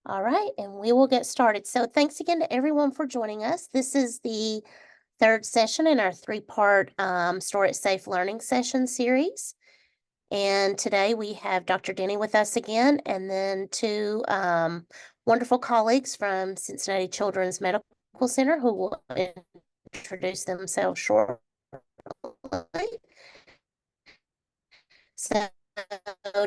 All right, and we will get started. So, thanks again to everyone for joining us. This is the third session in our three-part Store It Safe Learning Session series. And today we have Dr. Denny with us again, and then two wonderful colleagues from Cincinnati Children's Medical Center who will introduce themselves shortly. So,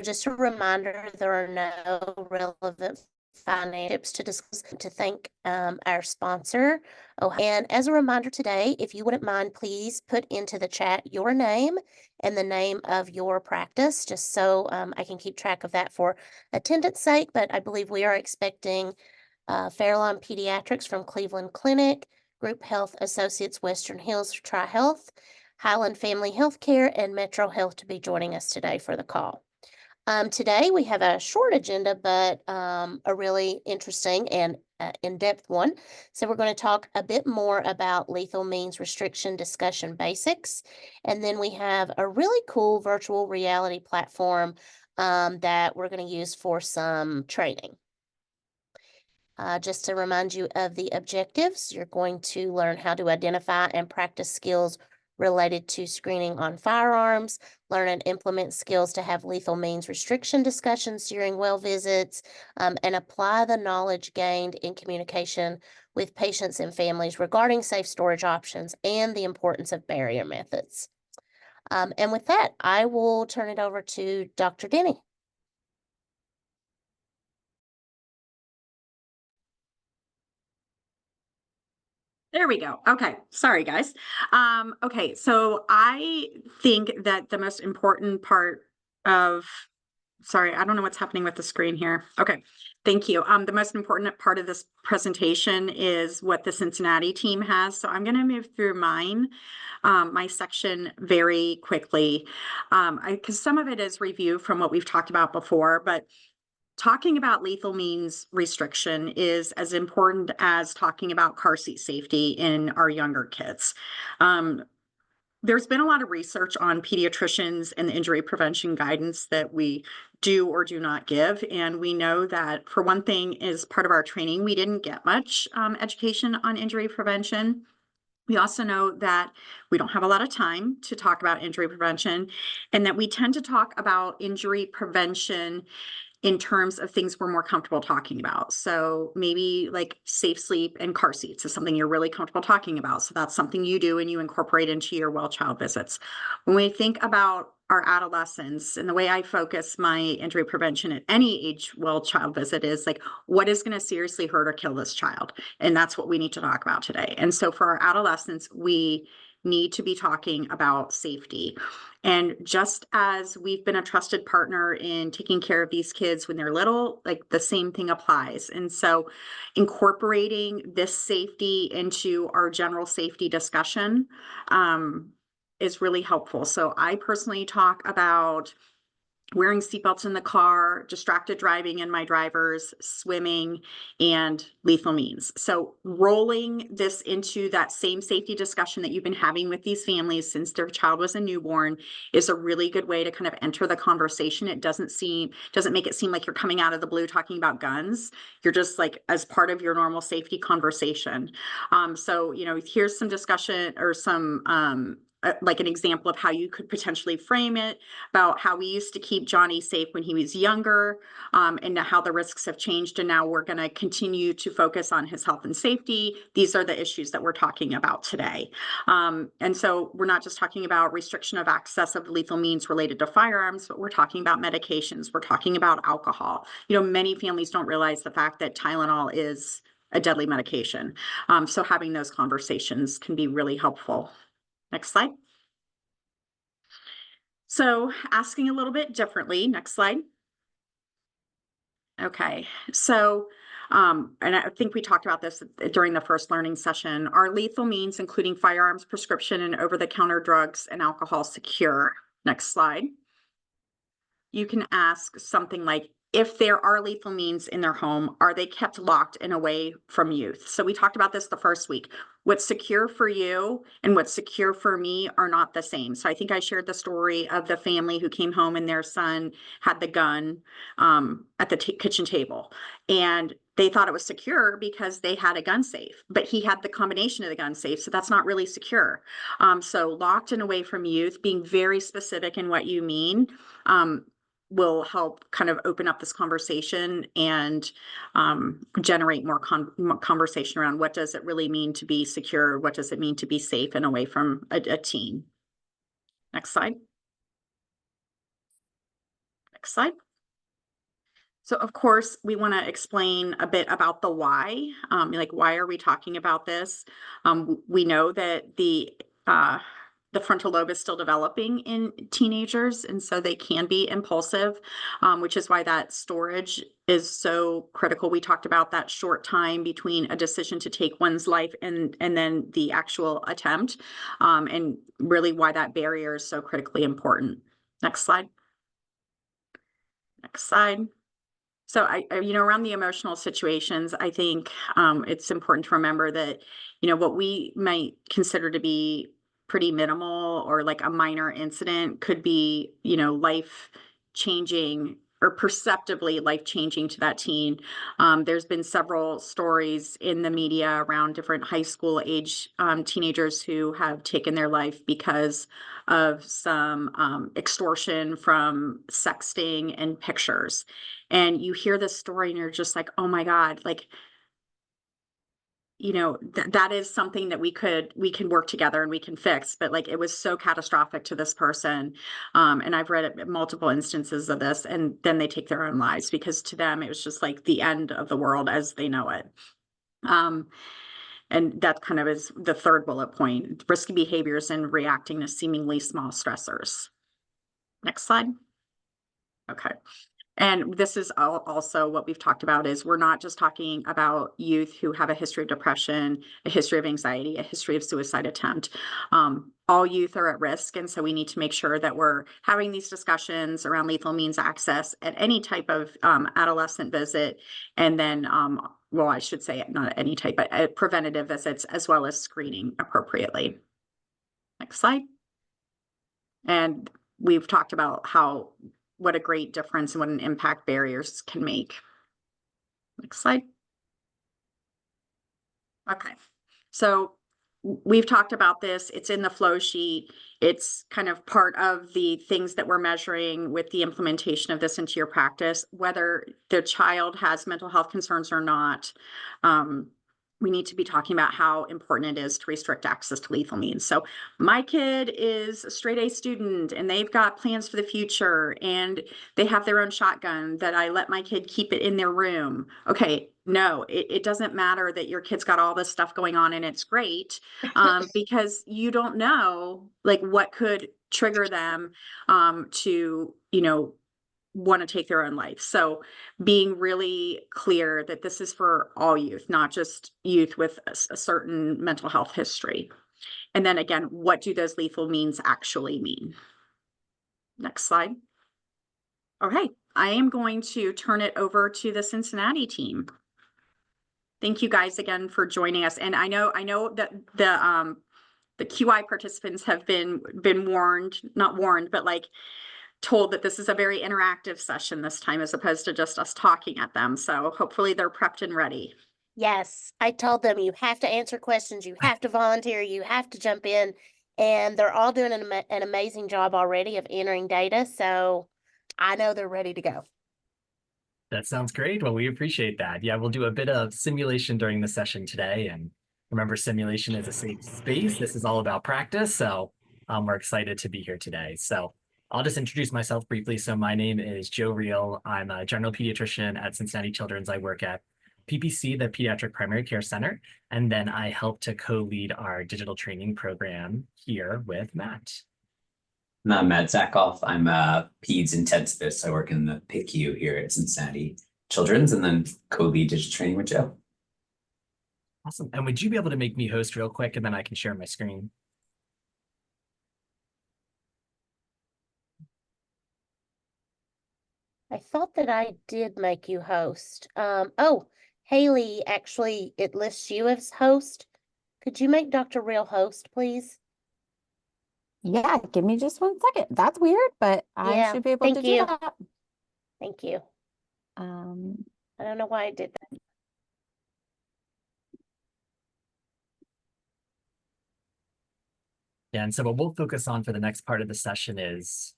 just a reminder, there are no relevant financial tips to discuss to thank our sponsor. Oh, and as a reminder today, if you wouldn't mind, please put into the chat your name and the name of your practice, just so I can keep track of that for attendance sake. But I believe we are expecting Fairlawn Pediatrics from Cleveland Clinic, Group Health Associates Western Hills TriHealth, Highland Family Healthcare, and Metro Health to be joining us today for the call. Today we have a short agenda, but a really interesting and in-depth one. So we're going to talk a bit more about lethal means restriction discussion basics. And then we have a really cool virtual reality platform that we're going to use for some training. Just to remind you of the objectives, you're going to learn how to identify and practice skills related to screening on firearms, learn and implement skills to have lethal means restriction discussions during well visits, and apply the knowledge gained in communication with patients and families regarding safe storage options and the importance of barrier methods. And with that, I will turn it over to Dr. Denny. There we go. Okay. Sorry, guys. Okay. So I think that the most important part of, sorry, I don't know what's happening with the screen here. Okay. Thank you. The most important part of this presentation is what the Cincinnati team has. So I'm going to move through my section very quickly, because some of it is review from what we've talked about before, but talking about lethal means restriction is as important as talking about car seat safety in our younger kids. There's been a lot of research on pediatricians and the injury prevention guidance that we do or do not give. And we know that, for one thing, as part of our training, we didn't get much education on injury prevention. We also know that we don't have a lot of time to talk about injury prevention, and that we tend to talk about injury prevention in terms of things we're more comfortable talking about. So maybe like safe sleep and car seats is something you're really comfortable talking about. So that's something you do and you incorporate into your well child visits. When we think about our adolescents, and the way I focus my injury prevention at any age well child visit is like, what is going to seriously hurt or kill this child? And that's what we need to talk about today. And so for our adolescents, we need to be talking about safety. And just as we've been a trusted partner in taking care of these kids when they're little, like the same thing applies. And so incorporating this safety into our general safety discussion is really helpful. So I personally talk about wearing seatbelts in the car, distracted driving in my drivers, swimming, and lethal means. So rolling this into that same safety discussion that you've been having with these families since their child was a newborn is a really good way to kind of enter the conversation. It doesn't make it seem like you're coming out of the blue talking about guns. You're just like as part of your normal safety conversation. So, here's some discussion or some like an example of how you could potentially frame it, about how we used to keep Johnny safe when he was younger, and how the risks have changed. And now we're going to continue to focus on his health and safety. These are the issues that we're talking about today. And so we're not just talking about restriction of access of lethal means related to firearms, but we're talking about medications. We're talking about alcohol. Many families don't realize the fact that Tylenol is a deadly medication. So having those conversations can be really helpful. Next slide. So asking a little bit differently. Next slide. Okay. So, and I think we talked about this during the first learning session. Are lethal means, including firearms, prescription, and over-the-counter drugs and alcohol, secure? Next slide. You can ask something like, if there are lethal means in their home, are they kept locked and away from youth? So we talked about this the first week. What's secure for you and what's secure for me are not the same. So I think I shared the story of the family who came home and their son had the gun at the kitchen table. And they thought it was secure because they had a gun safe, but he had the combination of the gun safe. So that's not really secure. So locked and away from youth, being very specific in what you mean, will help kind of open up this conversation and generate more conversation around what does it really mean to be secure? What does it mean to be safe and away from a teen? Next slide. Next slide. So of course, we want to explain a bit about the why, like why are we talking about this? We know that the frontal lobe is still developing in teenagers, and so they can be impulsive, which is why that storage is so critical. We talked about that short time between a decision to take one's life and then the actual attempt, and really why that barrier is so critically important. Next slide. Next slide. So around the emotional situations, I think it's important to remember that, what we might consider to be pretty minimal or like a minor incident could be, life changing or perceptibly life changing to that teen. There's been several stories in the media around different high school age teenagers who have taken their life because of some extortion from sexting and pictures. And you hear this story and you're just like, oh my God, like, that is something that we can work together and we can fix, but like it was so catastrophic to this person. And I've read multiple instances of this, and then they take their own lives because to them it was just like the end of the world as they know it. And that kind of is the third bullet point: risky behaviors and reacting to seemingly small stressors. Next slide. Okay. And this is also what we've talked about is we're not just talking about youth who have a history of depression, a history of anxiety, a history of suicide attempt. All youth are at risk. And so we need to make sure that we're having these discussions around lethal means access at any type of adolescent visit. And then, well, I should say not at any type, but at preventative visits as well as screening appropriately. Next slide. And we've talked about what a great difference and what an impact barriers can make. Next slide. Okay, so we've talked about this. It's in the flow sheet. It's kind of part of the things that we're measuring with the implementation of this into your practice, whether the child has mental health concerns or not. We need to be talking about how important it is to restrict access to lethal means. So my kid is a straight A student and they've got plans for the future and they have their own shotgun that I let my kid keep it in their room. Okay, no, it doesn't matter that your kid's got all this stuff going on and it's great, because you don't know like what could trigger them to, want to take their own life. So being really clear that this is for all youth, not just youth with a certain mental health history. And then again, what do those lethal means actually mean? Next slide. Okay, I am going to turn it over to the Cincinnati team. Thank you guys again for joining us. And I know that the QI participants have been warned, not warned, but like told that this is a very interactive session this time as opposed to just us talking at them. So hopefully they're prepped and ready. Yes, I told them you have to answer questions, you have to volunteer, you have to jump in, and they're all doing an amazing job already of entering data. So I know they're ready to go. That sounds great. Well, we appreciate that. Yeah, we'll do a bit of simulation during the session today. And remember, simulation is a safe space. This is all about practice. So we're excited to be here today. So I'll just introduce myself briefly. So my name is Joe Reel. I'm a general pediatrician at Cincinnati Children's. I work at PPC, the Pediatric Primary Care Center. And then I help to co-lead our digital training program here with Matt. I'm Matt Zakoff. I'm a peds intensivist. I work in the PICU here at Cincinnati Children's and then co-lead digital training with Joe. Awesome. And would you be able to make me host real quick and then I can share my screen? I thought that I did make you host. Oh, Haley, actually, it lists you as host. Could you make Dr. Real host, please? Yeah, give me just 1 second. That's weird, but I should be able to do that. Thank you. I don't know why I did that. Yeah, and so what we'll focus on for the next part of the session is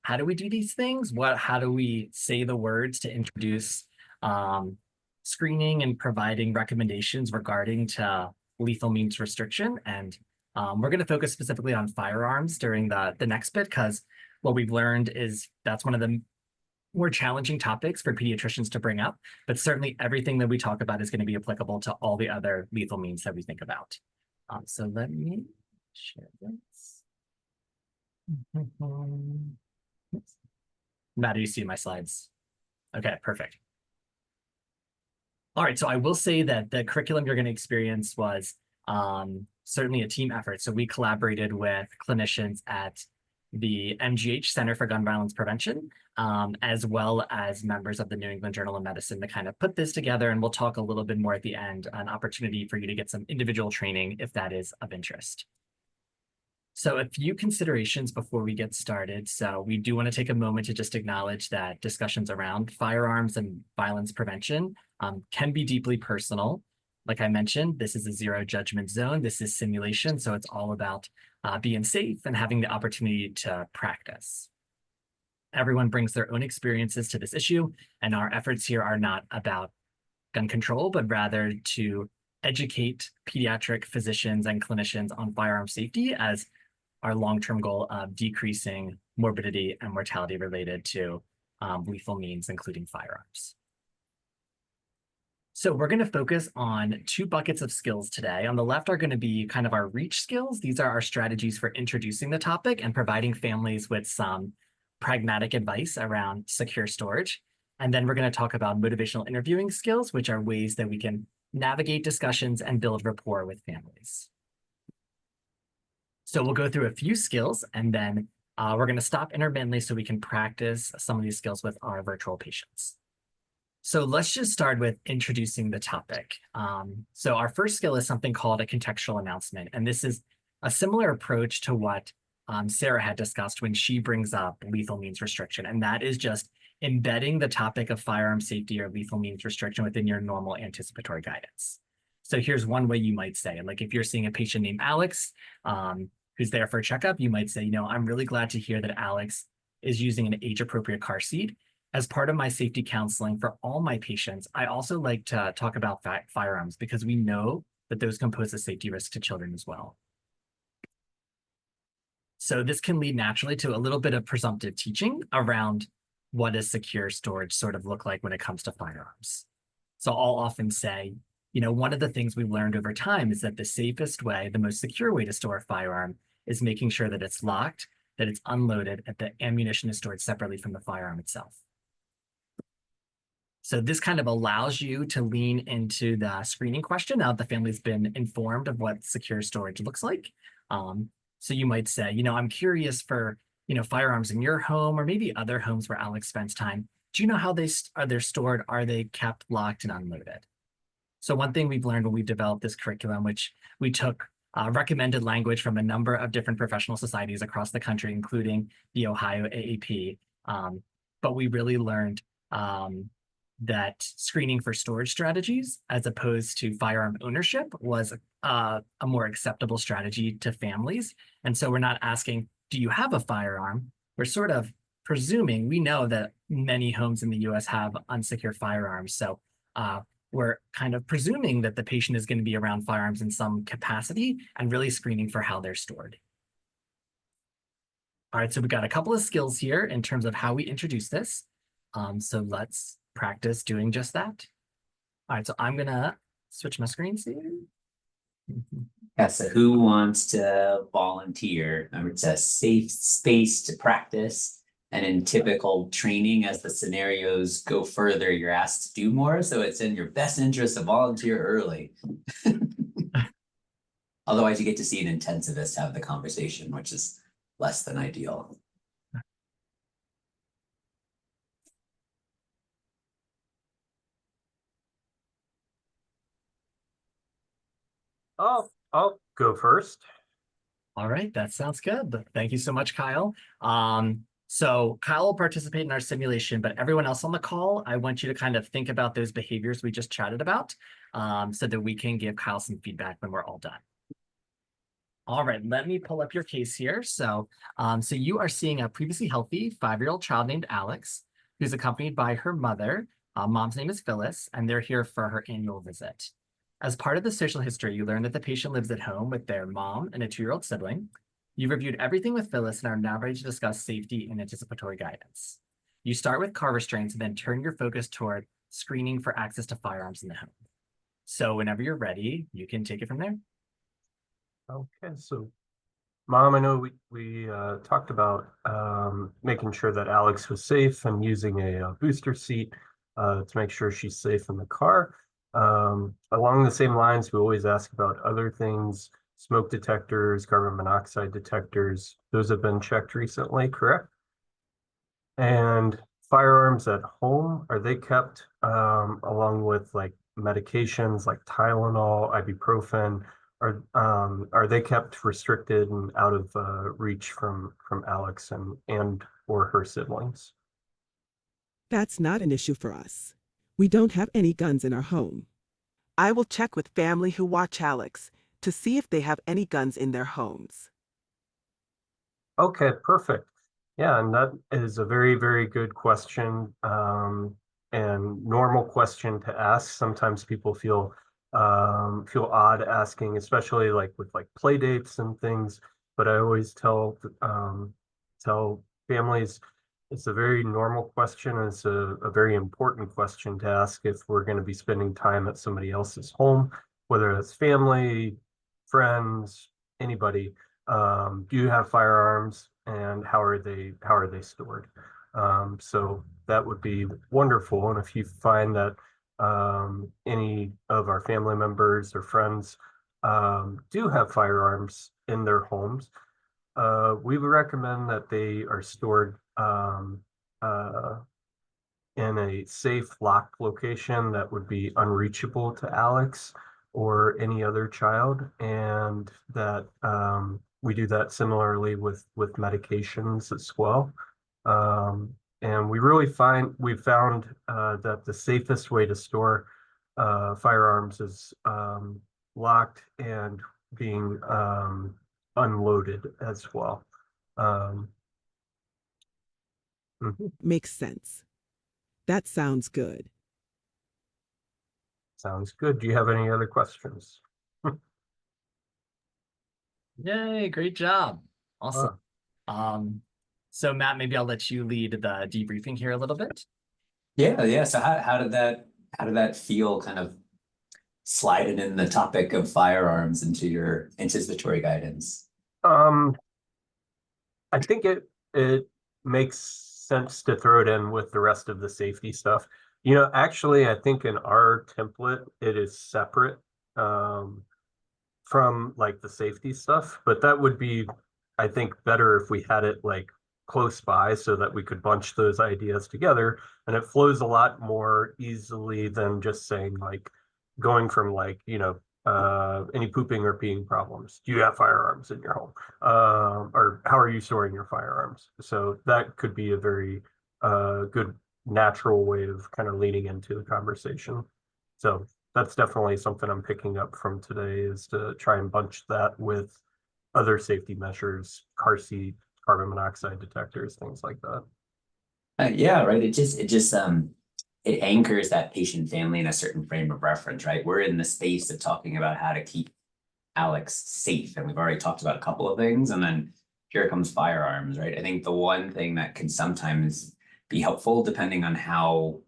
how do we do these things? How do we say the words to introduce screening and providing recommendations regarding to lethal means restriction? And we're going to focus specifically on firearms during the next bit, because what we've learned is that's one of the more challenging topics for pediatricians to bring up, but certainly everything that we talk about is going to be applicable to all the other lethal means that we think about. So let me share this. Matt, do you see my slides? Okay, perfect. All right, so I will say that the curriculum you're going to experience was certainly a team effort. So we collaborated with clinicians at the MGH Center for Gun Violence Prevention, as well as members of the New England Journal of Medicine to kind of put this together. And we'll talk a little bit more at the end, an opportunity for you to get some individual training if that is of interest. So a few considerations before we get started. So we do want to take a moment to just acknowledge that discussions around firearms and violence prevention can be deeply personal. Like I mentioned, this is a zero judgment zone. This is simulation. So it's all about being safe and having the opportunity to practice. Everyone brings their own experiences to this issue, and our efforts here are not about gun control, but rather to educate pediatric physicians and clinicians on firearm safety as our long-term goal of decreasing morbidity and mortality related to lethal means, including firearms. So we're going to focus on two buckets of skills today. On the left are going to be kind of our reach skills. These are our strategies for introducing the topic and providing families with some pragmatic advice around secure storage. And then we're going to talk about motivational interviewing skills, which are ways that we can navigate discussions and build rapport with families. So we'll go through a few skills, and then we're going to stop intermittently so we can practice some of these skills with our virtual patients. So let's just start with introducing the topic. So our first skill is something called a contextual announcement. And this is a similar approach to what Sarah had discussed when she brings up lethal means restriction. And that is just embedding the topic of firearm safety or lethal means restriction within your normal anticipatory guidance. So here's one way you might say, like if you're seeing a patient named Alex, who's there for a checkup, you might say, you know, I'm really glad to hear that Alex is using an age-appropriate car seat. As part of my safety counseling for all my patients, I also like to talk about firearms because we know that those can pose a safety risk to children as well. So this can lead naturally to a little bit of presumptive teaching around what does secure storage sort of look like when it comes to firearms. So I'll often say, you know, one of the things we've learned over time is that the safest way, the most secure way to store a firearm is making sure that it's locked, that it's unloaded, and the ammunition is stored separately from the firearm itself. So this kind of allows you to lean into the screening question now that the family's been informed of what secure storage looks like. So you might say, you know, I'm curious for, you know, firearms in your home or maybe other homes where Alex spends time. Do you know how they're stored? Are they kept locked and unloaded? So one thing we've learned when we've developed this curriculum, which we took recommended language from a number of different professional societies across the country, including the Ohio AAP, but we really learned that screening for storage strategies as opposed to firearm ownership was a more acceptable strategy to families. And so we're not asking, do you have a firearm? We're sort of presuming, we know that many homes in the US have unsecured firearms. So we're kind of presuming that the patient is going to be around firearms in some capacity and really screening for how they're stored. All right, so we've got a couple of skills here in terms of how we introduce this. So let's practice doing just that. All right, so I'm gonna switch my screens here. Yeah, so who wants to volunteer? Remember, it's a safe space to practice. And in typical training, as the scenarios go further, you're asked to do more. So it's in your best interest to volunteer early. Otherwise, you get to see an intensivist have the conversation, which is less than ideal. I'll go first. All right, that sounds good. Thank you so much, Kyle. So Kyle will participate in our simulation, but everyone else on the call, I want you to kind of think about those behaviors we just chatted about so that we can give Kyle some feedback when we're all done. All right, let me pull up your case here. So you are seeing a previously healthy 5-year-old child named Alex, who's accompanied by her mother. Mom's name is Phyllis, and they're here for her annual visit. As part of the social history, you learn that the patient lives at home with their mom and a 2-year-old sibling. You've reviewed everything with Phyllis and are now ready to discuss safety and anticipatory guidance. You start with car restraints and then turn your focus toward screening for access to firearms in the home. So whenever you're ready, you can take it from there. Okay, so Mom, I know we talked about making sure that Alex was safe and using a booster seat to make sure she's safe in the car. Along the same lines, we always ask about other things, smoke detectors, carbon monoxide detectors. Those have been checked recently, correct? And firearms at home, are they kept along with like medications like Tylenol, ibuprofen? Are they kept restricted and out of reach from Alex and or her siblings? That's not an issue for us. We don't have any guns in our home. I will check with family who watch Alex to see if they have any guns in their homes. Okay, perfect. Yeah, and that is a very, very good question, and normal question to ask. Sometimes people feel odd asking, especially like with like play dates and things. But I always tell families it's a very normal question. And it's a very important question to ask if we're going to be spending time at somebody else's home, whether it's family, friends, anybody. Do you have firearms and how are they stored? So that would be wonderful. And if you find that any of our family members or friends do have firearms in their homes, we would recommend that they are stored in a safe locked location that would be unreachable to Alex or any other child, and that we do that similarly with medications as well. And we've found that the safest way to store firearms is locked and being unloaded as well. Makes sense. That sounds good. Sounds good. Do you have any other questions? Yay, great job. Awesome. So Matt, maybe I'll let you lead the debriefing here a little bit. Yeah. So how did that feel kind of sliding in the topic of firearms into your anticipatory guidance? I think it makes sense to throw it in with the rest of the safety stuff. Actually, I think in our template, it is separate from like the safety stuff, but that would be, I think, better if we had it like close by so that we could bunch those ideas together, and it flows a lot more easily than just saying like going from like, any pooping or peeing problems. Do you have firearms in your home? Or how are you storing your firearms? So that could be a very good natural way of kind of leading into the conversation. So that's definitely something I'm picking up from today, is to try and bunch that with other safety measures, car seat, carbon monoxide detectors, things like that. Yeah, right. It anchors that patient family in a certain frame of reference, right? We're in the space of talking about how to keep Alex safe, and we've already talked about a couple of things, and then here comes firearms, right? I think the one thing that can sometimes be helpful, depending on how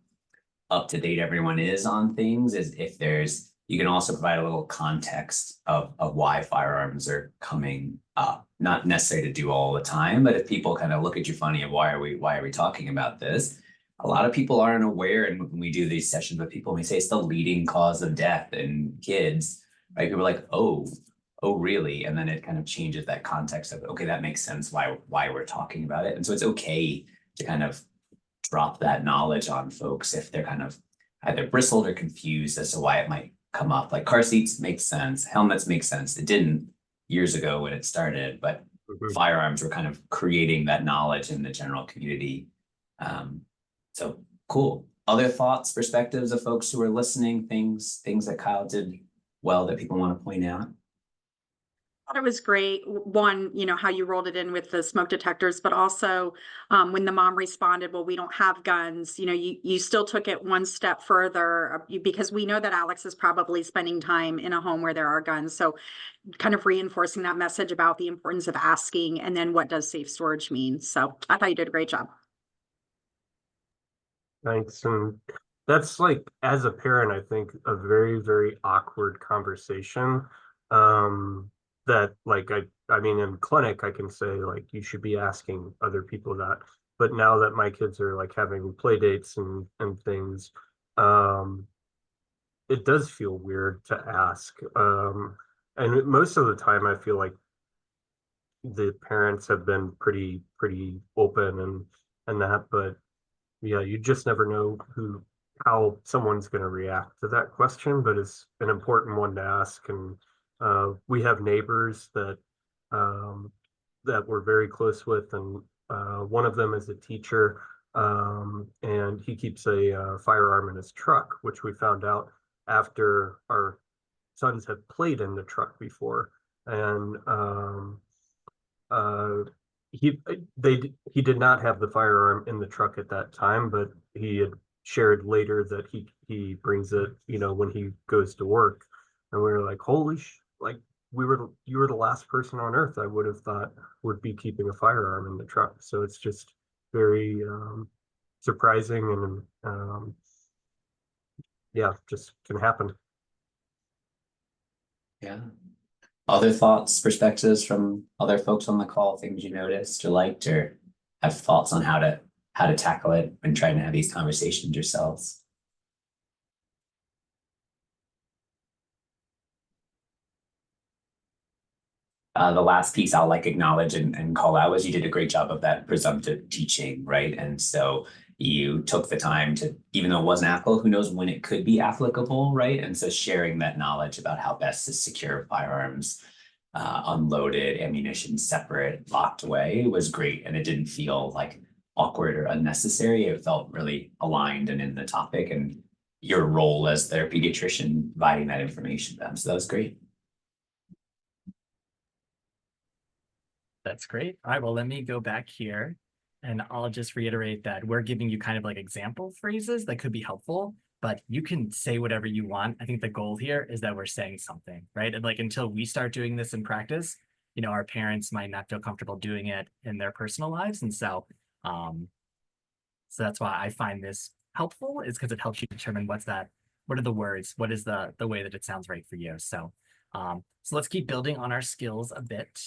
up to date everyone is on things, is if you can also provide a little context of why firearms are coming up. Not necessarily to do all the time, but if people kind of look at you funny and why are we talking about this? A lot of people aren't aware, and when we do these sessions with people, we say it's the leading cause of death in kids, right? People are like, oh, really? And then it kind of changes that context of, okay, that makes sense why we're talking about it. And so it's okay to kind of drop that knowledge on folks if they're kind of either bristled or confused as to why it might come up. Like car seats make sense, helmets make sense. It didn't years ago when it started, but firearms were kind of creating that knowledge in the general community. So cool. Other thoughts, perspectives of folks who are listening, things that Kyle did well that people want to point out? thought it was great. One, how you rolled it in with the smoke detectors, but also when the mom responded, well, we don't have guns, you still took it one step further because we know that Alex is probably spending time in a home where there are guns. So kind of reinforcing that message about the importance of asking and then what does safe storage mean. So I thought you did a great job. Thanks. And that's like, as a parent, I think a very, very awkward conversation. That like, I mean, in clinic, I can say like, you should be asking other people that. But now that my kids are like having play dates and things, it does feel weird to ask. And most of the time I feel like the parents have been pretty open and that, but yeah, you just never know how someone's going to react to that question, but it's an important one to ask. And we have neighbors um, that we're very close with, and one of them is a teacher, and he keeps a firearm in his truck, which we found out after our sons have played in the truck before, and uh, he he did not have the firearm in the truck at that time, but he had shared later that he brings it, when he goes to work, and we were like, holy like you were the last person on earth I would have thought would be keeping a firearm in the truck. So it's just very surprising, and yeah, just can happen. Yeah. Other thoughts, perspectives from other folks on the call, things you noticed or liked, or have thoughts on how to tackle it when trying to have these conversations yourselves? The last piece I'll acknowledge and call out was you did a great job of that presumptive teaching, right? And so you took the time to, even though it wasn't applicable, who knows when it could be applicable, right? And so sharing that knowledge about how best to secure firearms, unloaded, ammunition separate, locked away was great. And it didn't feel like awkward or unnecessary. It felt really aligned and in the topic and your role as their pediatrician providing that information to them. So that was great. That's great. All right, well, let me go back here and I'll just reiterate that we're giving you kind of like example phrases that could be helpful, but you can say whatever you want. I think the goal here is that we're saying something, right? And like until we start doing this in practice, our parents might not feel comfortable doing it in their personal lives. And so that's why I find this helpful, is because it helps you determine what are the words, what is the way that it sounds right for you. So let's keep building on our skills a bit.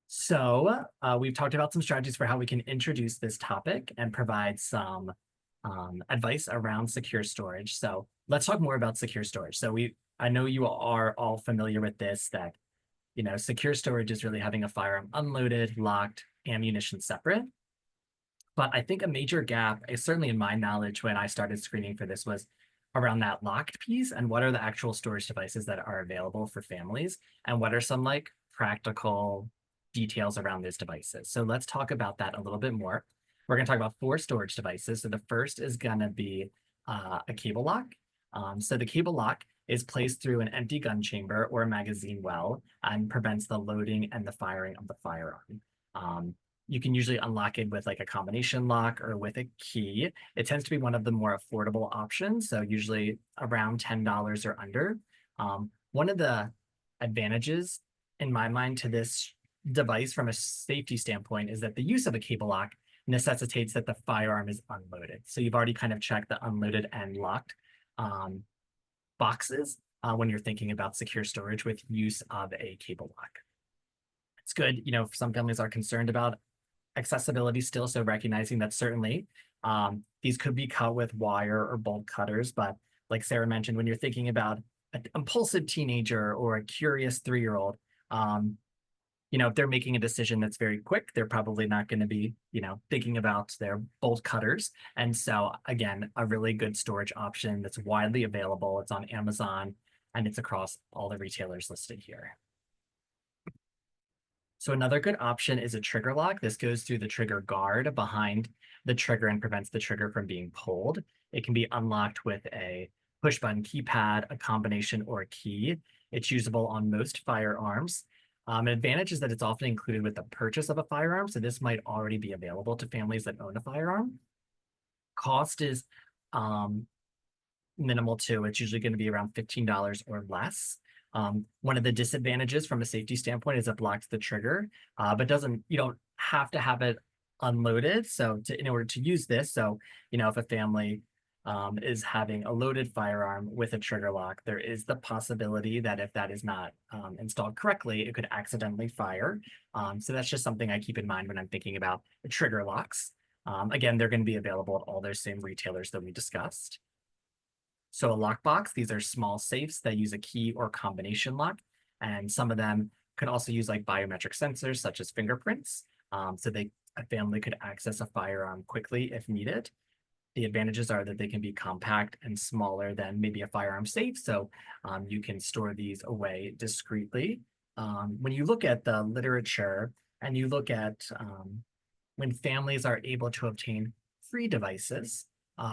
So we've talked about some strategies for how we can introduce this topic and provide some advice around secure storage. So let's talk more about secure storage. So I know you are all familiar with this, that secure storage is really having a firearm unloaded, locked, ammunition separate. But I think a major gap, certainly in my knowledge when I started screening for this, was around that locked piece and what are the actual storage devices that are available for families and what are some practical details around those devices. So let's talk about that a little bit more. We're going to talk about 4 storage devices. So the first is going to be a cable lock. So the cable lock is placed through an empty gun chamber or a magazine well and prevents the loading and the firing of the firearm. You can usually unlock it with a combination lock or with a key. It tends to be one of the more affordable options, so usually around $10 or under. One of the advantages in my mind to this device from a safety standpoint is that the use of a cable lock necessitates that the firearm is unloaded. So you've already kind of checked the unloaded and locked boxes when you're thinking about secure storage with use of a cable lock. It's good, some families are concerned about accessibility still, so recognizing that certainly these could be cut with wire or bolt cutters, but like Sarah mentioned, when you're thinking about an impulsive teenager or a curious 3-year-old, if they're making a decision that's very quick, they're probably not going to be, thinking about their bolt cutters. And so again, a really good storage option that's widely available. It's on Amazon and it's across all the retailers listed here. So another good option is a trigger lock. This goes through the trigger guard behind the trigger and prevents the trigger from being pulled. It can be unlocked with a push button keypad, a combination, or a key. It's usable on most firearms. An advantage is that it's often included with the purchase of a firearm, so this might already be available to families that own a firearm. Cost is minimal too. It's usually going to be around $15 or less. One of the disadvantages from a safety standpoint is it blocks the trigger, but you don't have to have it unloaded. So in order to use this, so, if a family is having a loaded firearm with a trigger lock, there is the possibility that if that is not installed correctly, it could accidentally fire. So that's just something I keep in mind when I'm thinking about trigger locks. Again, they're going to be available at all those same retailers that we discussed. So a lockbox, these are small safes that use a key or combination lock, and some of them could also use like biometric sensors such as fingerprints. So a family could access a firearm quickly if needed. The advantages are that they can be compact and smaller than maybe a firearm safe, so you can store these away discreetly. When you look at the literature and you look at when families are able to obtain free devices,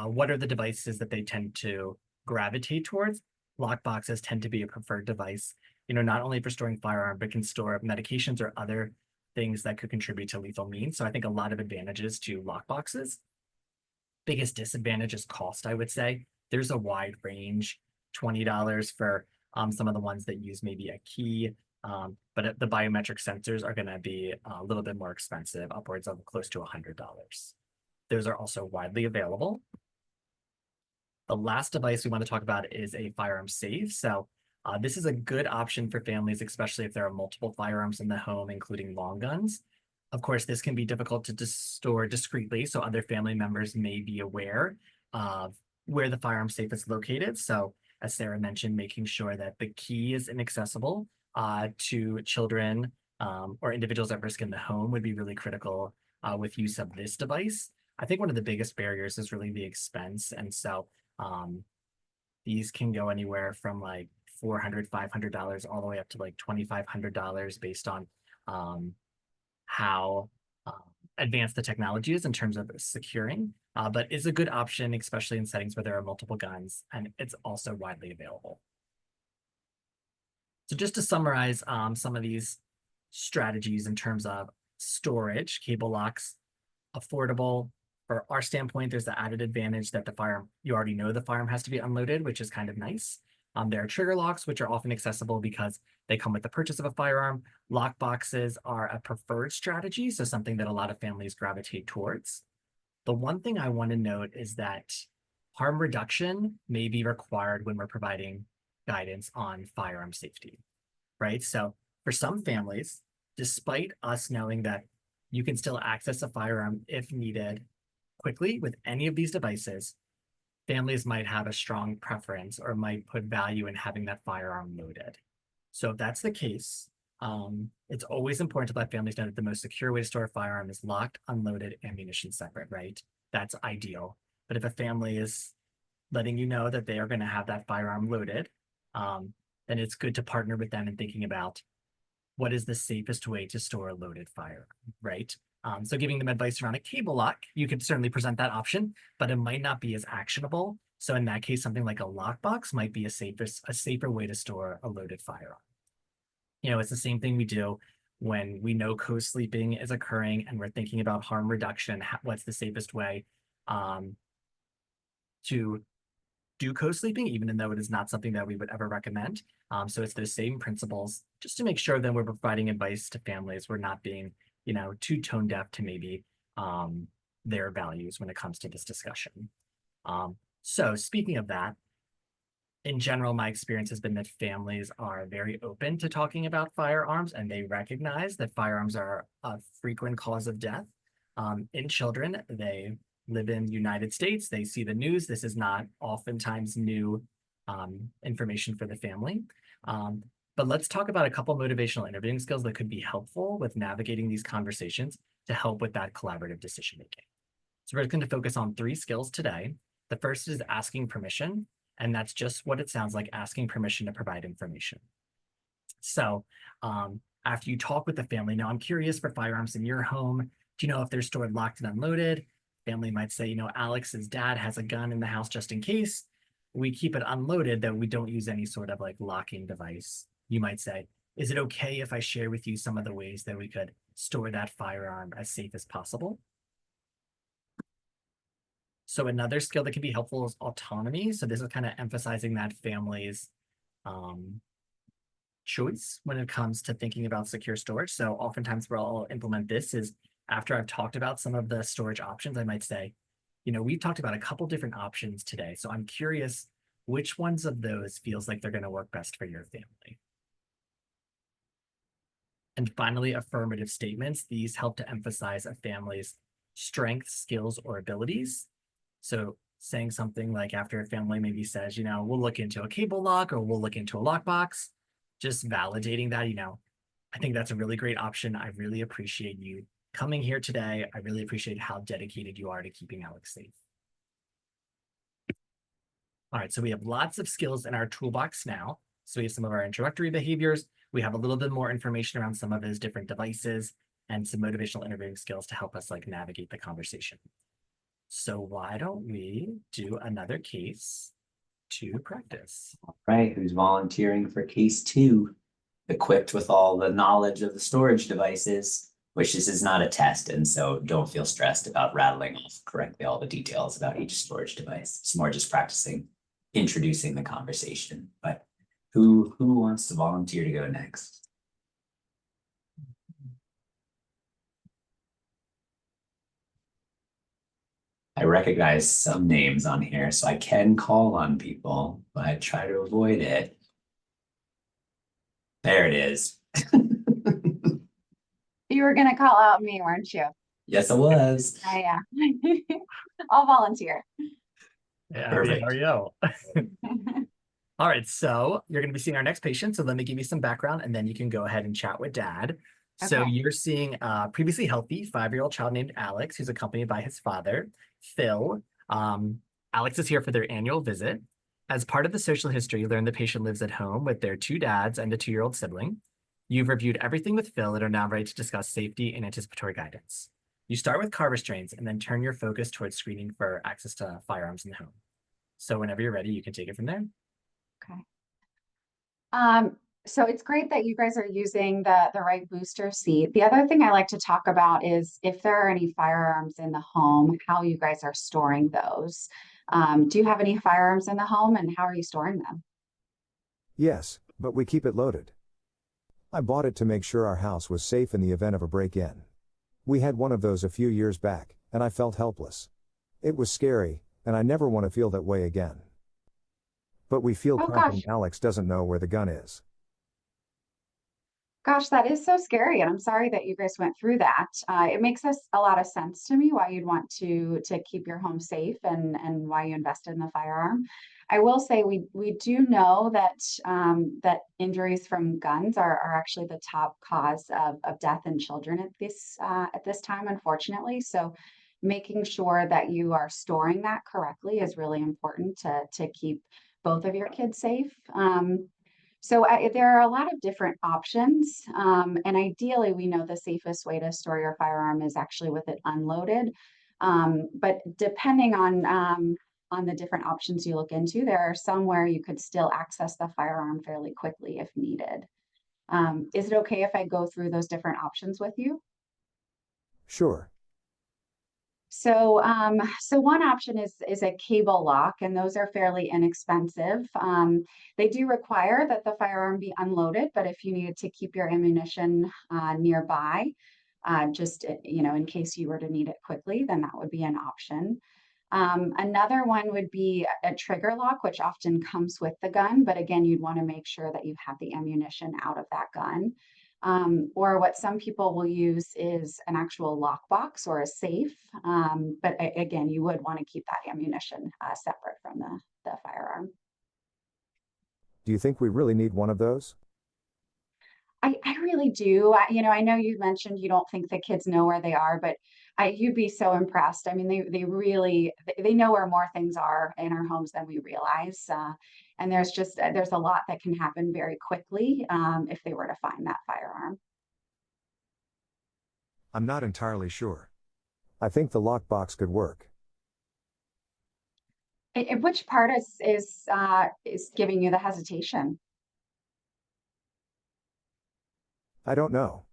what are the devices that they tend to gravitate towards? Lockboxes tend to be a preferred device, not only for storing firearm, but can store medications or other things that could contribute to lethal means. So I think a lot of advantages to lockboxes. Biggest disadvantage is cost, I would say. There's a wide range, $20 for some of the ones that use maybe a key, but the biometric sensors are going to be a little bit more expensive, upwards of close to $100. Those are also widely available. The last device we want to talk about is a firearm safe. So this is a good option for families, especially if there are multiple firearms in the home, including long guns. Of course, this can be difficult to store discreetly, so other family members may be aware of where the firearm safe is located. So as Sarah mentioned, making sure that the key is inaccessible to children or individuals at risk in the home would be really critical with use of this device. I think one of the biggest barriers is really the expense. And so these can go anywhere from like $400, $500 all the way up to like $2,500 based on how advanced the technology is in terms of securing, but is a good option, especially in settings where there are multiple guns, and it's also widely available. So just to summarize some of these strategies in terms of storage, cable locks, affordable. For our standpoint, there's the added advantage that you already know the firearm has to be unloaded, which is kind of nice. There are trigger locks, which are often accessible because they come with the purchase of a firearm. Lock boxes are a preferred strategy, so something that a lot of families gravitate towards. The one thing I want to note is that harm reduction may be required when we're providing guidance on firearm safety, right? So for some families, despite us knowing that you can still access a firearm if needed quickly with any of these devices, families might have a strong preference or might put value in having that firearm loaded. So if that's the case, it's always important to let families know that the most secure way to store a firearm is locked, unloaded, ammunition separate, right? That's ideal. But if a family is letting you know that they are going to have that firearm loaded, then it's good to partner with them in thinking about what is the safest way to store a loaded firearm, right? So giving them advice around a cable lock, you could certainly present that option, but it might not be as actionable. So in that case, something like a lockbox might be a safer way to store a loaded firearm. It's the same thing we do when we know co-sleeping is occurring and we're thinking about harm reduction. What's the safest way to do co-sleeping, even though it is not something that we would ever recommend. So it's those same principles, just to make sure that we're providing advice to families. We're not being, too tone deaf to maybe their values when it comes to this discussion. So speaking of that, in general, my experience has been that families are very open to talking about firearms, and they recognize that firearms are a frequent cause of death in children. They live in the United States. They see the news. This is not oftentimes new information for the family. But let's talk about a couple motivational interviewing skills that could be helpful with navigating these conversations to help with that collaborative decision making. So we're going to focus on 3 skills today. The first is asking permission, and that's just what it sounds like, asking permission to provide information. So after you talk with the family, now I'm curious for firearms in your home. Do you know if they're stored locked and unloaded? Family might say, Alex's dad has a gun in the house just in case. We keep it unloaded, that we don't use any sort of like locking device. you might say, is it okay if I share with you some of the ways that we could store that firearm as safe as possible? So another skill that can be helpful is autonomy. So this is kind of emphasizing that family's choice when it comes to thinking about secure storage. So oftentimes where I'll implement this is after I've talked about some of the storage options, I might say, we've talked about a couple different options today. So I'm curious which ones of those feels like they're going to work best for your family. And finally, affirmative statements. These help to emphasize a family's strengths, skills, or abilities. So saying something like after a family maybe says, we'll look into a cable lock or we'll look into a lockbox, just validating that, I think that's a really great option. I really appreciate you coming here today. I really appreciate how dedicated you are to keeping Alex safe. All right, so we have lots of skills in our toolbox now. So we have some of our introductory behaviors. We have a little bit more information around some of his different devices and some motivational interviewing skills to help us navigate the conversation. So why don't we do another case to practice? All right, who's volunteering for case 2, equipped with all the knowledge of the storage devices, which this is not a test, and so don't feel stressed about rattling off correctly all the details about each storage device. It's more just practicing introducing the conversation. But who wants to volunteer to go next? I recognize some names on here, so I can call on people, but I try to avoid it. There it is. You were gonna call out me, weren't you? Yes, it was. Yeah. I'll volunteer. Yeah, Perfect. there we go. All right, so you're going to be seeing our next patient. So let me give you some background and then you can go ahead and chat with Dad. So Okay. you're seeing a previously healthy 5-year-old child named Alex, who's accompanied by his father, Phil. Alex is here for their annual visit. As part of the social history, learn the patient lives at home with their 2 dads and a 2-year-old sibling. You've reviewed everything with Phil and are now ready to discuss safety and anticipatory guidance. You start with car restraints and then turn your focus towards screening for access to firearms in the home. So whenever you're ready, you can take it from there. Okay. So it's great that you guys are using the right booster seat. The other thing I like to talk about is if there are any firearms in the home, how you guys are storing those. Do you have any firearms in the home and how are you storing them? Yes, but we keep it loaded. I bought it to make sure our house was safe in the event of a break-in. We had one of those a few years back, and I felt helpless. It was scary, and I never want to feel that way again. But we feel confident Alex doesn't know where the gun is. Gosh, that is so scary, and I'm sorry that you guys went through that. It makes a lot of sense to me why you'd want to keep your home safe and why you invested in the firearm. I will say we do know that that injuries from guns are actually the top cause of death in children at this time, unfortunately. So making sure that you are storing that correctly is really important to keep both of your kids safe. So there are a lot of different options, and ideally we know the safest way to store your firearm is actually with it unloaded. But depending on the different options you look into, there are some where you could still access the firearm fairly quickly if needed. Is it okay if I go through those different options with you? Sure. So, so one option is a cable lock, and those are fairly inexpensive. They do require that the firearm be unloaded, but if you needed to keep your ammunition nearby, just in case you were to need it quickly, then that would be an option. Another one would be a trigger lock, which often comes with the gun, but again, you'd want to make sure that you have the ammunition out of that gun. Or what some people will use is an actual lockbox or a safe. But again, you would want to keep that ammunition separate from the firearm. Do you think we really need one of those? I really do. I know you mentioned you don't think the kids know where they are, but you'd be so impressed. I mean, they really know where more things are in our homes than we realize. And there's a lot that can happen very quickly if they were to find that firearm. I'm not entirely sure. I think the lockbox could work. Which part is giving you the hesitation? I don't know.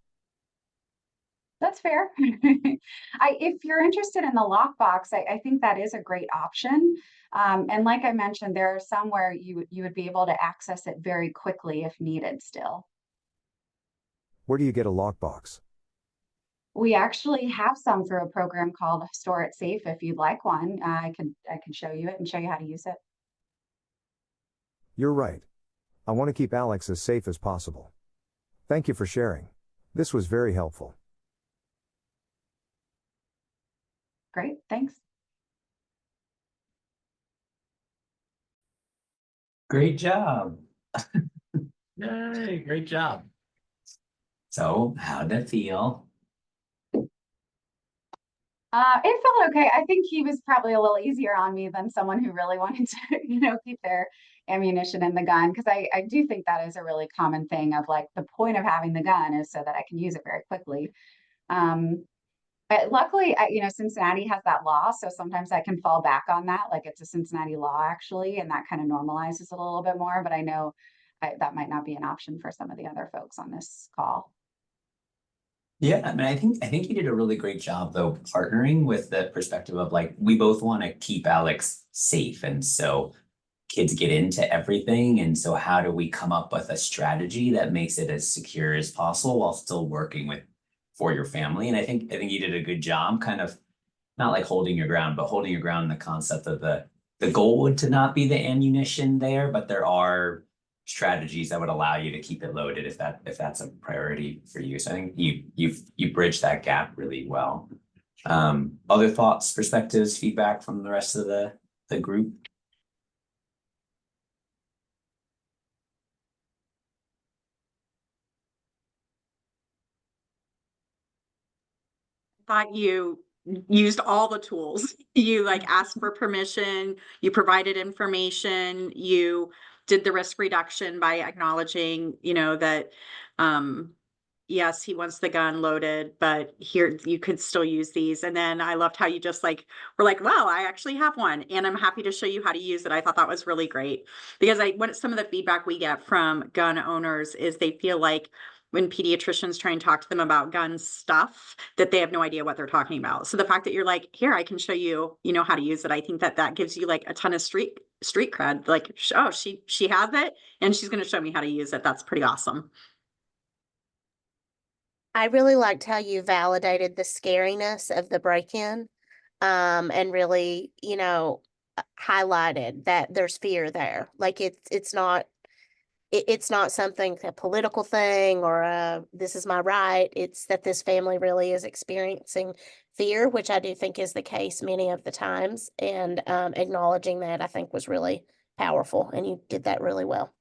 That's fair. If you're interested in the lockbox, I think that is a great option. And like I mentioned, there are some where you would be able to access it very quickly if needed still. Where do you get a lockbox? We actually have some through a program called Store It Safe. If you'd like one, I can show you it and show you how to use it. You're right. I want to keep Alex as safe as possible. Thank you for sharing. This was very helpful. Great, thanks. Great job. Yay, great job. So how'd that feel? It felt okay. I think he was probably a little easier on me than someone who really wanted to, keep their ammunition in the gun. Because I do think that is a really common thing of like the point of having the gun is so that I can use it very quickly. But luckily, Cincinnati has that law, so sometimes I can fall back on that. Like it's a Cincinnati law actually, and that kind of normalizes it a little bit more. But I know that might not be an option for some of the other folks on this call. Yeah, I mean, I think you did a really great job though, partnering with the perspective of like, we both want to keep Alex safe. And so kids get into everything. And so how do we come up with a strategy that makes it as secure as possible while still working for your family? And I think you did a good job kind of not like holding your ground, but holding your ground in the concept of the goal would to not be the ammunition there, but there are strategies that would allow you to keep it loaded if that's a priority for you. So I think you bridged that gap really well. Other thoughts, perspectives, feedback from the rest of the group? Thought you used all the tools. You like asked for permission, you provided information, you did the risk reduction by acknowledging, that yes, he wants the gun loaded, but here you could still use these. And then I loved how you just like were like, wow, I actually have one and I'm happy to show you how to use it. I thought that was really great because what some of the feedback we get from gun owners is they feel like when pediatricians try and talk to them about gun stuff, that they have no idea what they're talking about. So the fact that you're like, here, I can show you, how to use it. I think that gives you like a ton of street cred. Like, oh, she has it and she's going to show me how to use it. That's pretty awesome. I really liked how you validated the scariness of the break-in, and really, highlighted that there's fear there. Like it's not something, a political thing or this is my right. It's that this family really is experiencing fear, which I do think is the case many of the times. And acknowledging that I think was really powerful, and you did that really well.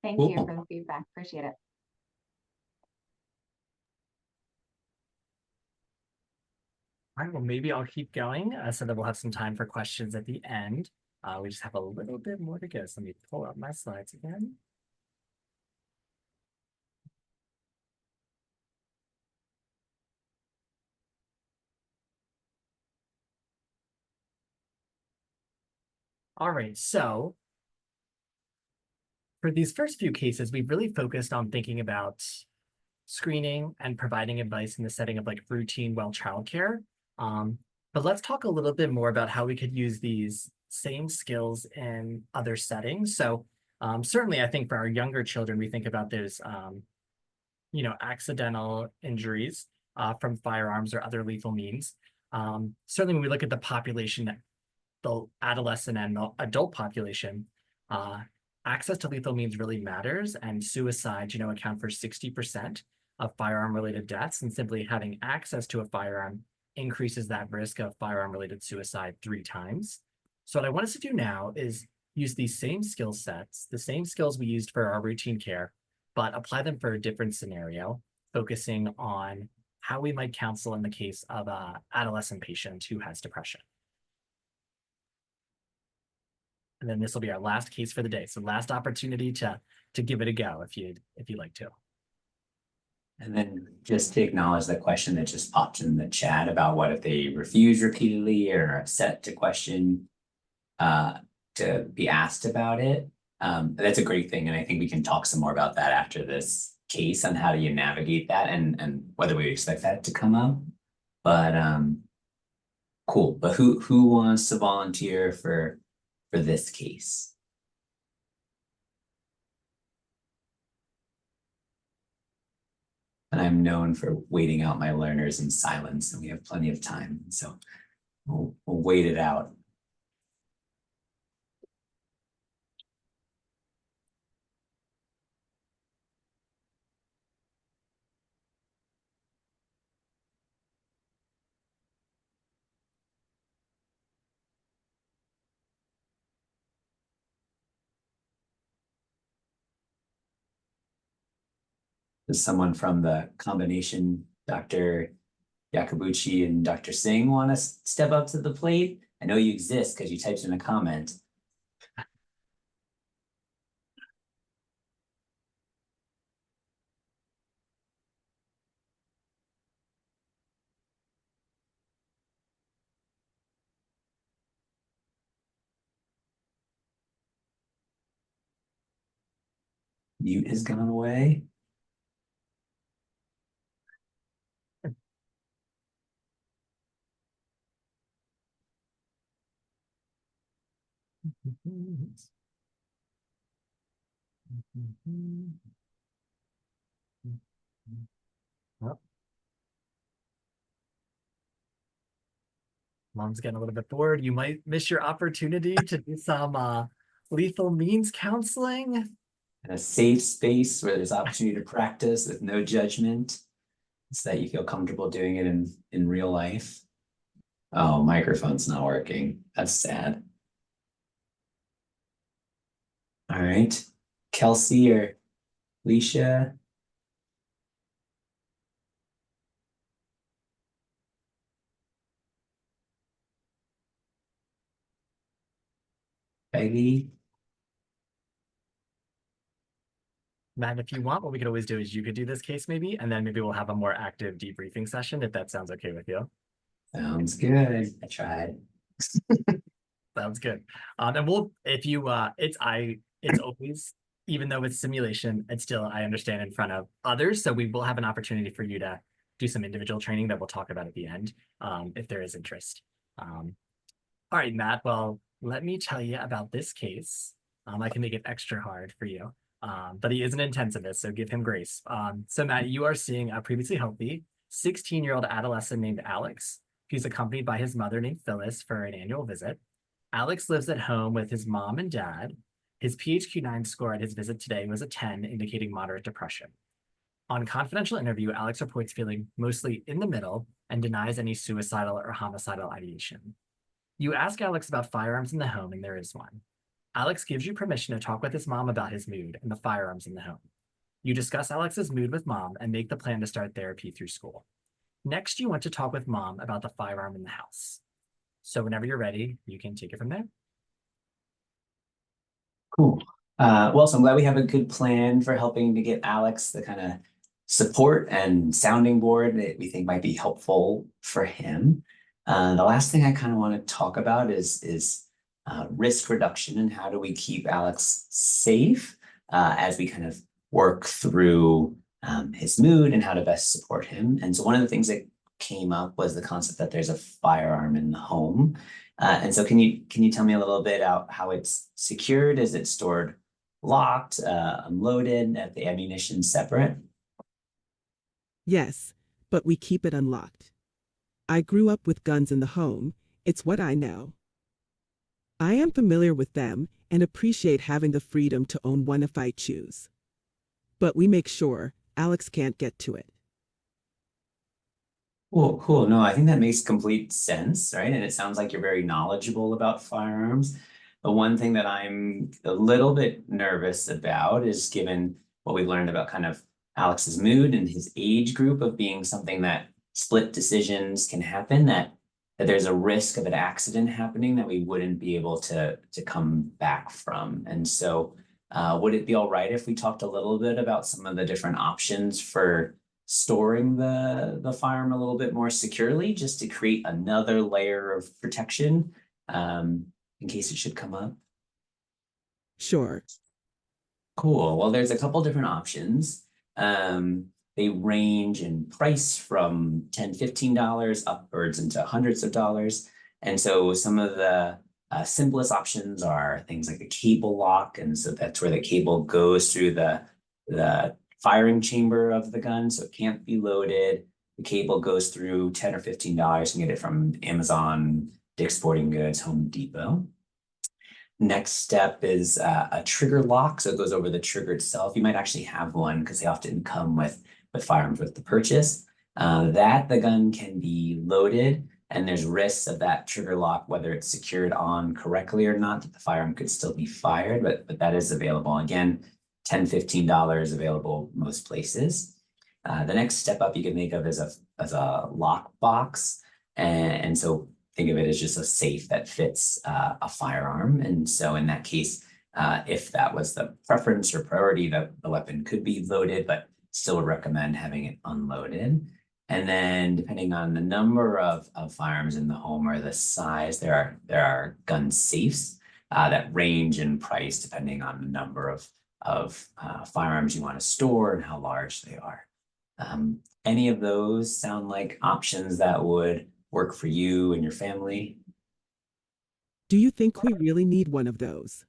Thank Cool. you for the feedback. Appreciate it. All right, well, maybe I'll keep going so that we'll have some time for questions at the end. We just have a little bit more to go. So let me pull up my slides again. All right, so for these first few cases, we've really focused on thinking about screening and providing advice in the setting of like routine well childcare. But let's talk a little bit more about how we could use these same skills in other settings. So certainly I think for our younger children, we think about those, accidental injuries from firearms or other lethal means. Certainly when we look at the population, the adolescent and the adult population, access to lethal means really matters, and suicides, account for 60% of firearm-related deaths, and simply having access to a firearm increases that risk of firearm-related suicide 3 times. So what I want us to do now is use these same skill sets, the same skills we used for our routine care, but apply them for a different scenario, focusing on how we might counsel in the case of an adolescent patient who has depression. And then this will be our last case for the day. So last opportunity to give it a go if you'd like to. And then just to acknowledge the question that just popped in the chat about what if they refuse repeatedly or are upset to question. to be asked about it. That's a great thing, and I think we can talk some more about that after this case on how do you navigate that and whether we expect that to come up. But cool. But who wants to volunteer for this case? And I'm known for waiting out my learners in silence, and we have plenty of time, so we'll wait it out. Does someone from the combination, Dr. Yakabuchi and Dr. Singh, want to step up to the plate? I know you exist because you typed in a comment. Mute has gone away. Yep. Mom's getting a little bit bored. You might miss your opportunity to do some lethal means counseling. In a safe space where there's opportunity to practice with no judgment, so that you feel comfortable doing it in real life. Oh, microphone's not working. That's sad. All right, Kelsey or Leisha. Peggy. Matt, if you want, what we could always do is you could do this case maybe, and then maybe we'll have a more active debriefing session if that sounds okay with you. Sounds good. I tried. Sounds good. And we'll, if you, it's always, even though it's simulation, it's still, I understand, in front of others. So we will have an opportunity for you to do some individual training that we'll talk about at the end, if there is interest. All right, Matt, well, let me tell you about this case. I can make it extra hard for you, but he is an intensivist, so give him grace. So Matt, you are seeing a previously healthy 16-year-old adolescent named Alex. He's accompanied by his mother named Phyllis for an annual visit. Alex lives at home with his mom and dad. His PHQ-9 score at his visit today was a 10, indicating moderate depression. On confidential interview, Alex reports feeling mostly in the middle and denies any suicidal or homicidal ideation. You ask Alex about firearms in the home, and there is one. Alex gives you permission to talk with his mom about his mood and the firearms in the home. You discuss Alex's mood with mom and make the plan to start therapy through school. Next, you want to talk with mom about the firearm in the house. So whenever you're ready, you can take it from there. Cool. Well, so I'm glad we have a good plan for helping to get Alex the kind of support and sounding board that we think might be helpful for him. The last thing I kind of want to talk about is risk reduction and how do we keep Alex safe as we kind of work through his mood and how to best support him. And so one of the things that came up was the concept that there's a firearm in the home. And so can you tell me a little bit about how it's secured? Is it stored locked, unloaded, at the ammunition separate? Yes, but we keep it unlocked. I grew up with guns in the home. It's what I know. I am familiar with them and appreciate having the freedom to own one if I choose. But we make sure Alex can't get to it. Cool. No, I think that makes complete sense, right? And it sounds like you're very knowledgeable about firearms. The one thing that I'm a little bit nervous about is given what we've learned about kind of Alex's mood and his age group of being something that split decisions can happen, that there's a risk of an accident happening that we wouldn't be able to come back from. And so would it be all right if we talked a little bit about some of the different options for storing the firearm a little bit more securely, just to create another layer of protection in case it should come up? Sure. Cool. Well, there's a couple different options. They range in price from $10, $15 upwards into hundreds of dollars. And so some of the simplest options are things like a cable lock. And so that's where the cable goes through the firing chamber of the gun, so it can't be loaded. The cable goes through $10 or $15. You can get it from Amazon, Dick's Sporting Goods, Home Depot. Next step is a trigger lock. So it goes over the trigger itself. You might actually have one because they often come with firearms with the purchase. That the gun can be loaded, and there's risks of that trigger lock, whether it's secured on correctly or not, that the firearm could still be fired, but that is available. Again, $10, $15 available most places. The next step up you can think of as a lock box. And so think of it as just a safe that fits a firearm. And so in that case, if that was the preference or priority, the weapon could be loaded, but still would recommend having it unloaded. And then depending on the number of firearms in the home or the size, there are gun safes that range in price depending on the number of firearms you want to store and how large they are. Any of those sound like options that would work for you and your family? Do you think we really need one of those?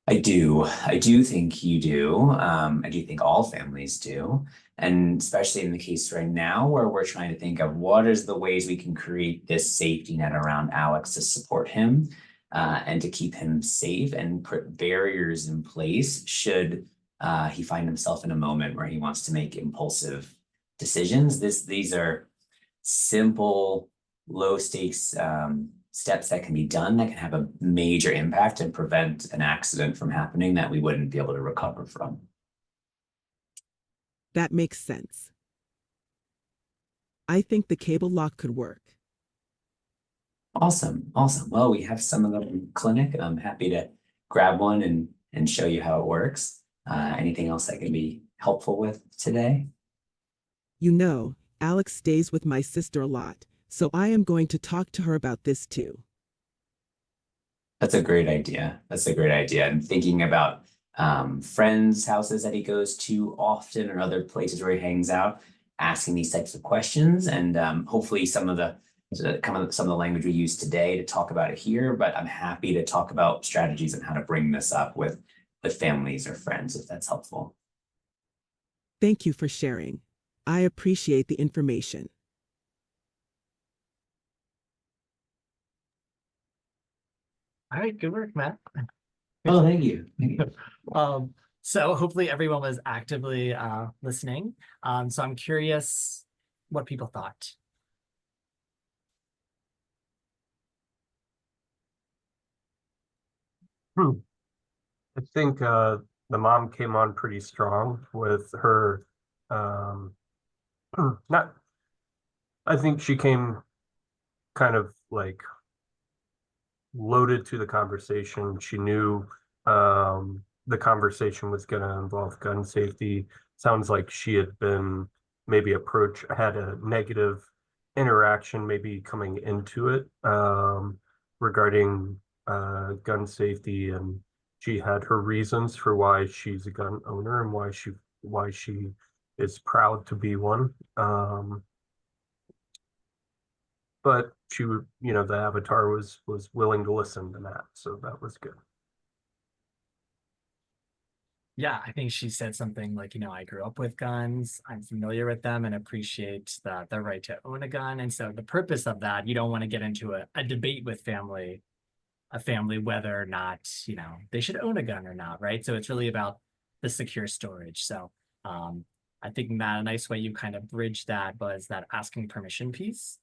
I do. I do think you do. I do think all families do. And especially in the case right now where we're trying to think of what is the ways we can create this safety net around Alex to support him and to keep him safe and put barriers in place should he find himself in a moment where he wants to make impulsive decisions. These are simple, low stakes steps that can be done that can have a major impact and prevent an accident from happening that we wouldn't be able to recover from. That makes sense. I think the cable lock could work. Awesome. Awesome. Well, we have some of them in clinic. I'm happy to grab one and show you how it works. Anything else I can be helpful with today? You know, Alex stays with my sister a lot, so I am going to talk to her about this too. That's a great idea. That's a great idea. And thinking about friends' houses that he goes to often or other places where he hangs out, asking these types of questions, and hopefully some of the language we use today to talk about it here. But I'm happy to talk about strategies and how to bring this up with families or friends if that's helpful. Thank you for sharing. I appreciate the information. All right, good work, Matt. Oh, thank you. Thank you. So hopefully everyone was actively listening. So I'm curious what people thought. I think the mom came on pretty strong with her not I think she came kind of like loaded to the conversation. She knew the conversation was going to involve gun safety. Sounds like she had been maybe had a negative interaction maybe coming into it regarding gun safety, and she had her reasons for why she's a gun owner and why she is proud to be one. But she would, the avatar was willing to listen to that, so that was good. Yeah, I think she said something like, I grew up with guns, I'm familiar with them and appreciate the right to own a gun. And so the purpose of that, you don't want to get into a debate with a family whether or not, they should own a gun or not, right? So it's really about the secure storage. So I think that a nice way you kind of bridge that was that asking permission piece.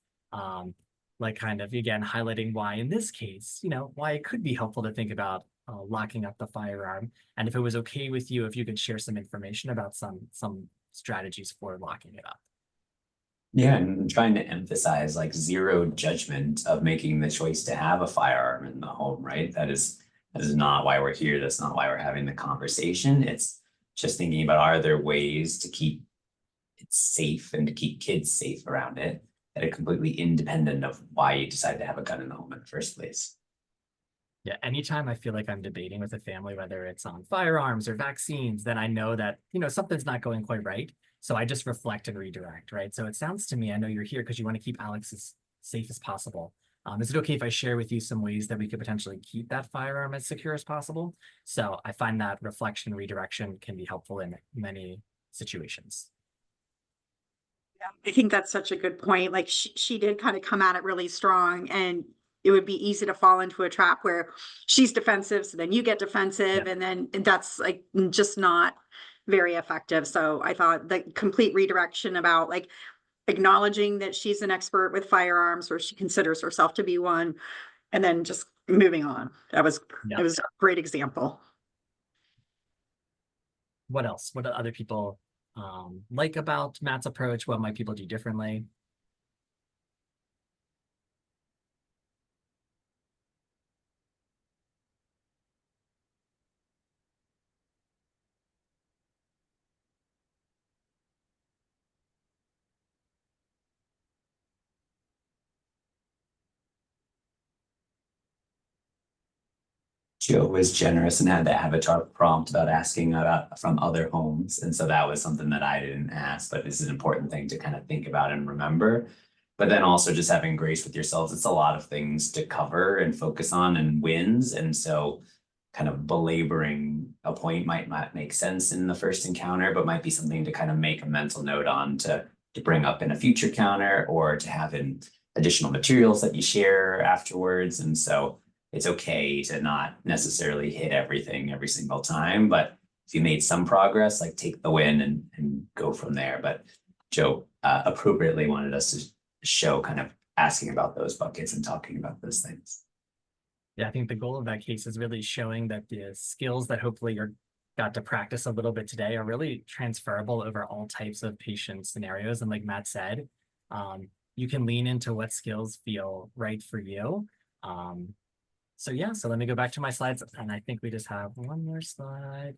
Like kind of, again, highlighting why in this case, why it could be helpful to think about locking up the firearm. And if it was okay with you, if you could share some information about some strategies for locking it up. Yeah, and trying to emphasize like zero judgment of making the choice to have a firearm in the home, right? That is not why we're here. That's not why we're having the conversation. It's just thinking about, are there ways to keep it safe and to keep kids safe around it that are completely independent of why you decide to have a gun in the home in the first place. Yeah, anytime I feel like I'm debating with a family, whether it's on firearms or vaccines, then I know that, something's not going quite right. So I just reflect and redirect, right? So it sounds to me, I know you're here because you want to keep Alex as safe as possible. Is it okay if I share with you some ways that we could potentially keep that firearm as secure as possible? So I find that reflection and redirection can be helpful in many situations. I think that's such a good point. Like she did kind of come at it really strong, and it would be easy to fall into a trap where she's defensive, so then you get defensive, and then that's like just not very effective. So I thought the complete redirection about like acknowledging that she's an expert with firearms, or she considers herself to be one, and then just moving on. It was a great example. What else? What do other people like about Matt's approach? What might people do differently? Joe was generous and had the avatar prompt about asking about from other homes. And so that was something that I didn't ask, but this is an important thing to kind of think about and remember. But then also just having grace with yourselves. It's a lot of things to cover and focus on and wins. And so kind of belaboring a point might not make sense in the first encounter, but might be something to kind of make a mental note on to bring up in a future counter or to have in additional materials that you share afterwards. And so it's okay to not necessarily hit everything every single time, but if you made some progress, like take the win and go from there. But Joe appropriately wanted us to show kind of asking about those buckets and talking about those things. Yeah, I think the goal of that case is really showing that the skills that hopefully you're got to practice a little bit today are really transferable over all types of patient scenarios. And like Matt said, you can lean into what skills feel right for you. So yeah, so let me go back to my slides, and I think we just have one more slide.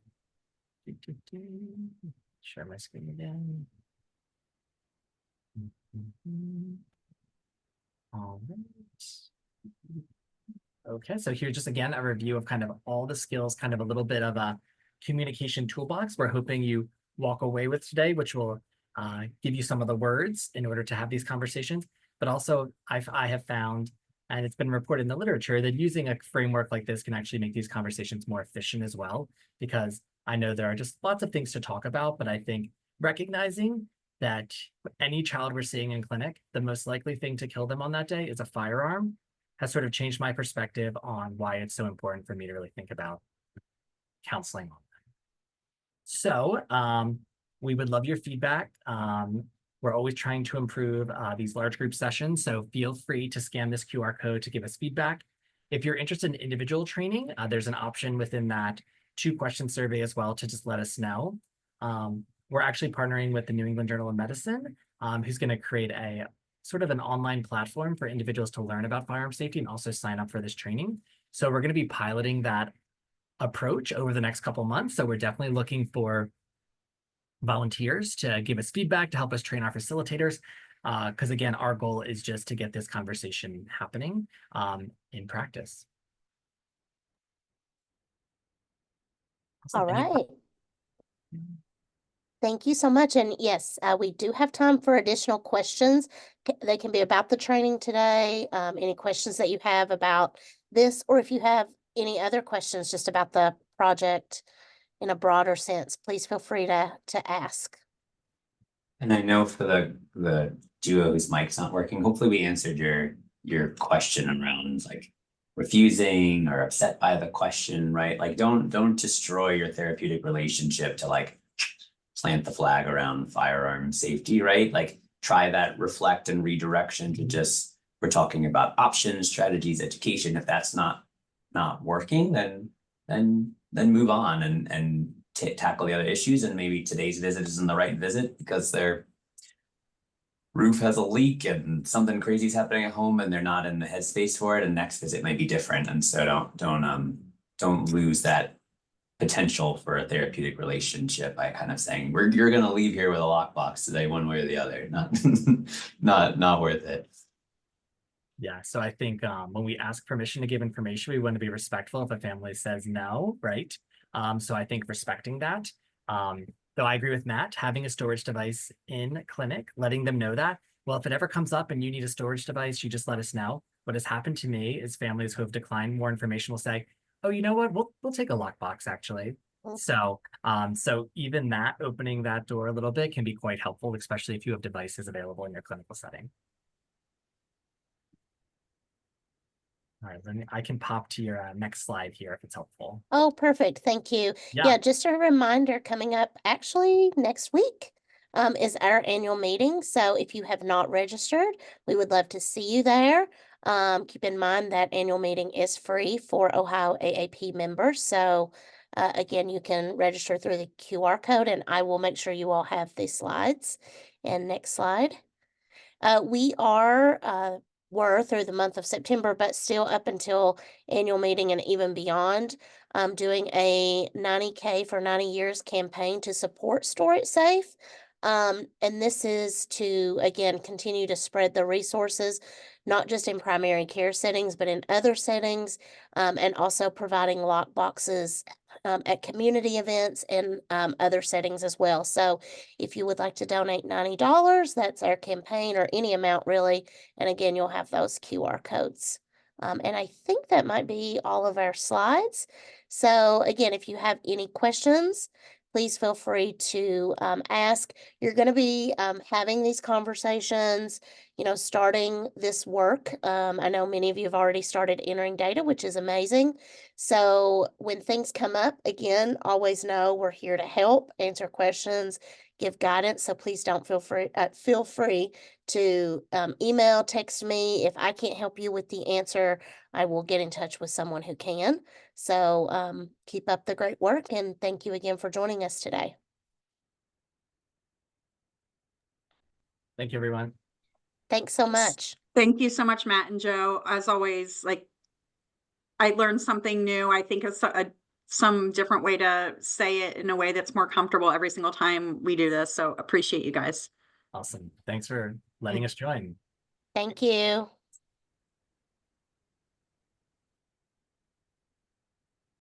Share my screen again. All right. Okay, so here's just again a review of kind of all the skills, kind of a little bit of a communication toolbox we're hoping you walk away with today, which will give you some of the words in order to have these conversations. But also I have found, and it's been reported in the literature, that using a framework like this can actually make these conversations more efficient as well, because I know there are just lots of things to talk about, but I think recognizing that any child we're seeing in clinic, the most likely thing to kill them on that day is a firearm, has sort of changed my perspective on why it's so important for me to really think about counseling on them. So we would love your feedback. We're always trying to improve these large group sessions, so feel free to scan this QR code to give us feedback. If you're interested in individual training, there's an option within that 2-question survey as well to just let us know. We're actually partnering with the New England Journal of Medicine, who's going to create a sort of an online platform for individuals to learn about firearm safety and also sign up for this training. So we're going to be piloting that approach over the next couple months. So we're definitely looking for volunteers to give us feedback, to help us train our facilitators. Because again, our goal is just to get this conversation happening in practice. All right. Thank you so much. And yes, we do have time for additional questions. They can be about the training today, any questions that you have about this, or if you have any other questions just about the project in a broader sense, please feel free to ask. And I know for the duo whose mic's not working, hopefully we answered your question around like refusing or upset by the question, right? Like don't destroy your therapeutic relationship to like plant the flag around firearm safety, right? Like try that reflect and redirection to just, we're talking about options, strategies, education. If that's not working, then move on and tackle the other issues. And maybe today's visit isn't the right visit because their roof has a leak and something crazy is happening at home and they're not in the headspace for it. And next visit might be different. And so don't lose that potential for a therapeutic relationship by kind of saying you're going to leave here with a lockbox today, one way or the other. Not worth it. Yeah, so I think when we ask permission to give information, we want to be respectful if a family says no, right? So I think respecting that. Though I agree with Matt, having a storage device in clinic, letting them know that, well, if it ever comes up and you need a storage device, you just let us know. What has happened to me is families who have declined more information will say, oh, you know what, we'll take a lockbox actually. So so even that, opening that door a little bit can be quite helpful, especially if you have devices available in your clinical setting. All right, then I can pop to your next slide here if it's helpful. Oh, perfect. Thank you. Yeah. Yeah, just a reminder coming up actually next week is our annual meeting. So if you have not registered, we would love to see you there. Keep in mind that annual meeting is free for Ohio AAP members. So again, you can register through the QR code, and I will make sure you all have the slides. And next slide. We were through the month of September, but still up until annual meeting and even beyond, doing a 90K for 90 years campaign to support Store It Safe. And this is to, again, continue to spread the resources, not just in primary care settings, but in other settings, and also providing lock boxes at community events and other settings as well. So if you would like to donate $90, that's our campaign, or any amount really. And again, you'll have those QR codes. And I think that might be all of our slides. So again, if you have any questions, please feel free to ask. You're going to be having these conversations, starting this work. I know many of you have already started entering data, which is amazing. So when things come up, again, always know we're here to help, answer questions, give guidance. So please don't feel free to email, text me. If I can't help you with the answer, I will get in touch with someone who can. So keep up the great work, and thank you again for joining us today. Thank you, everyone. Thanks so much. Thank you so much, Matt and Joe. As always, I learned something new. I think it's some different way to say it in a way that's more comfortable every single time we do this. So appreciate you guys. Awesome. Thanks for letting us join. Thank you.